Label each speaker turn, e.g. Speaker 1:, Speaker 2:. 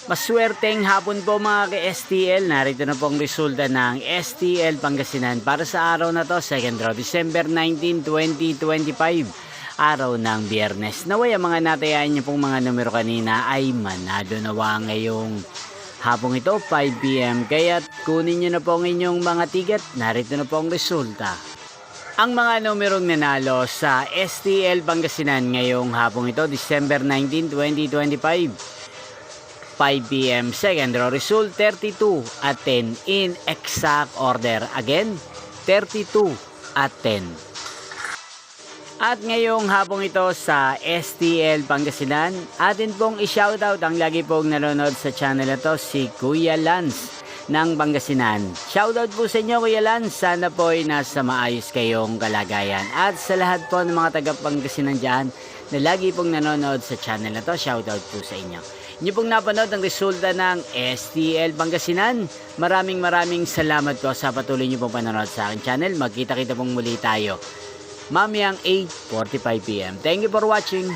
Speaker 1: Maswerteng hapon po mga ka-STL. Narito na po ang resulta ng STL Pangasinan para sa araw na to, second draw, December 19, 2025. Araw ng Biyernes. Naway ang mga natayaan niyo pong mga numero kanina ay manado nawa ngayong hapong ito, 5 PM. Kaya kunin niyo na po ang inyong mga ticket. Narito na po ang resulta. Ang mga numerong nanalo sa STL Pangasinan ngayong hapong ito, December 19, 2025. 5 PM second draw result 32 at 10 in exact order. Again, 32 at 10. At ngayong hapong ito sa STL Pangasinan, atin pong i-shoutout ang lagi pong nanonood sa channel na to, si Kuya Lance ng Pangasinan. Shoutout po sa inyo Kuya Lance, sana po ay nasa maayos kayong kalagayan. At sa lahat po ng mga taga Pangasinan dyan na lagi pong nanonood sa channel na to, shoutout po sa inyo. Inyo pong napanood ang resulta ng STL Pangasinan. Maraming salamat po sa patuloy nyo pong panonood sa aking channel. Magkita-kita pong muli tayo mamayang 8:45 PM. Thank you for watching.